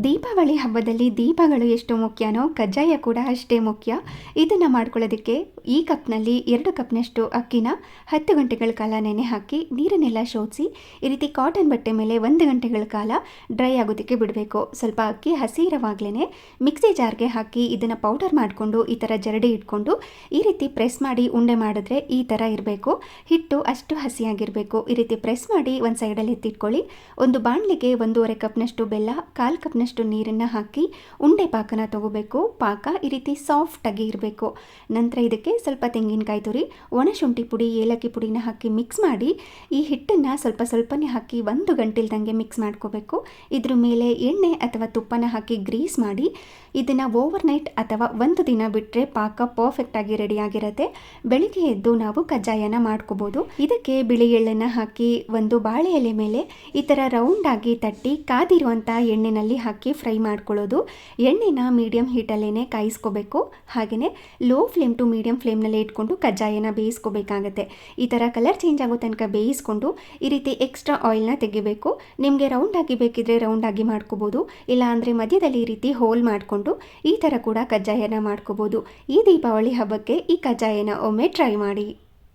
ದೀಪಾವಳಿ ಹಬ್ಬದಲ್ಲಿ ದೀಪಗಳು ಎಷ್ಟು ಮುಖ್ಯನೋ ಕಜ್ಜಾಯ ಕೂಡ ಅಷ್ಟೇ ಮುಖ್ಯ. ಇದನ್ನು ಮಾಡ್ಕೊಳ್ಳೋದಕ್ಕೆ ಈ ಕಪ್ನಲ್ಲಿ 2 ಕಪ್ನಷ್ಟು ಅಕ್ಕಿನ 10 ಗಂಟೆಗಳ ಕಾಲ ನೆನೆ ಹಾಕಿ ನೀರನ್ನೆಲ್ಲ ಶೋಧಿಸಿ ಈ ರೀತಿ ಕಾಟನ್ ಬಟ್ಟೆ ಮೇಲೆ 1 ಗಂಟೆಗಳ ಕಾಲ ಡ್ರೈ ಆಗೋದಕ್ಕೆ ಬಿಡಬೇಕು. ಸ್ವಲ್ಪ ಅಕ್ಕಿ ಹಸಿ ಇರೋವಾಗಲೇ ಮಿಕ್ಸಿ ಜಾರ್ಗೆ ಹಾಕಿ ಇದನ್ನು ಪೌಡರ್ ಮಾಡಿಕೊಂಡು ಈ ಥರ ಜರಡಿ ಇಟ್ಕೊಂಡು ಈ ರೀತಿ ಪ್ರೆಸ್ ಮಾಡಿ ಉಂಡೆ ಮಾಡಿದ್ರೆ ಈ ಥರ ಇರಬೇಕು. ಹಿಟ್ಟು ಅಷ್ಟು ಹಸಿಯಾಗಿರಬೇಕು. ಈ ರೀತಿ ಪ್ರೆಸ್ ಮಾಡಿ ಒಂದು ಸೈಡಲ್ಲಿ ಎತ್ತಿಟ್ಕೊಳ್ಳಿ. ಒಂದು ಬಾಣಲಿಗೆ 1.5 ಕಪ್ನಷ್ಟು ಬೆಲ್ಲ, 1/4 ಕಪ್ನಷ್ಟು ನೀರನ್ನು ಹಾಕಿ ಉಂಡೆ ಪಾಕನ ತಗೋಬೇಕು. ಪಾಕ ಈ ರೀತಿ ಸಾಫ್ಟಾಗಿ ಇರಬೇಕು. ನಂತರ ಇದಕ್ಕೆ ಸ್ವಲ್ಪ ತೆಂಗಿನಕಾಯಿ ತುರಿ, ಒಣಶುಂಠಿ ಪುಡಿ, ಏಲಕ್ಕಿ ಪುಡಿನ ಹಾಕಿ ಮಿಕ್ಸ್ ಮಾಡಿ ಈ ಹಿಟ್ಟನ್ನು ಸ್ವಲ್ಪನೇ ಹಾಕಿ 1 ಗಂಟೆಲ್ದಂಗೆ ಮಿಕ್ಸ್ ಮಾಡ್ಕೋಬೇಕು. ಇದ್ರ ಮೇಲೆ ಎಣ್ಣೆ ಅಥವಾ ತುಪ್ಪನ ಹಾಕಿ ಗ್ರೀಸ್ ಮಾಡಿ ಇದನ್ನು ಓವರ್ನೈಟ್ ಅಥವಾ 1 ದಿನ ಬಿಟ್ಟರೆ ಪಾಕ ಪರ್ಫೆಕ್ಟಾಗಿ ರೆಡಿಯಾಗಿರುತ್ತೆ. ಬೆಳಿಗ್ಗೆ ಎದ್ದು ನಾವು ಕಜ್ಜಾಯನ ಮಾಡ್ಕೋಬೋದು. ಇದಕ್ಕೆ ಬಿಳಿ ಎಳ್ಳನ್ನು ಹಾಕಿ ಒಂದು ಬಾಳೆ ಎಲೆ ಮೇಲೆ ಈ ಥರ ರೌಂಡಾಗಿ ತಟ್ಟಿ ಕಾದಿರುವಂಥ ಎಣ್ಣೆನಲ್ಲಿ ಹಾಕಿ ಫ್ರೈ ಮಾಡ್ಕೊಳ್ಳೋದು. ಎಣ್ಣೆನ ಮೀಡಿಯಂ ಹೀಟಲ್ಲೇ ಕಾಯಿಸ್ಕೋಬೇಕು. ಹಾಗೆಯೇ ಲೋ ಫ್ಲೇಮ್ ಟು ಮೀಡಿಯಂ ಫ್ಲೇಮ್ನಲ್ಲೇ ಇಟ್ಕೊಂಡು ಕಜ್ಜಾಯನ ಬೇಯಿಸ್ಕೋಬೇಕಾಗತ್ತೆ. ಈ ಥರ ಕಲರ್ ಚೇಂಜ್ ಆಗೋ ತನಕ ಬೇಯಿಸ್ಕೊಂಡು ಈ ರೀತಿ ಎಕ್ಸ್ಟ್ರಾ ಆಯಿಲ್ನ ತೆಗಿಬೇಕು. ನಿಮಗೆ ರೌಂಡಾಗಿ ಬೇಕಿದ್ರೆ ರೌಂಡಾಗಿ ಮಾಡ್ಕೋಬೋದು. ಇಲ್ಲ ಅಂದರೆ ಮಧ್ಯದಲ್ಲಿ ಈ ರೀತಿ ಹೋಲ್ ಮಾಡಿಕೊಂಡು ಈ ಥರ ಕೂಡ ಕಜ್ಜಾಯನ ಮಾಡ್ಕೋಬೋದು. ಈ ದೀಪಾವಳಿ ಹಬ್ಬಕ್ಕೆ ಈ ಕಜ್ಜಾಯನ ಒಮ್ಮೆ ಟ್ರೈ ಮಾಡಿ.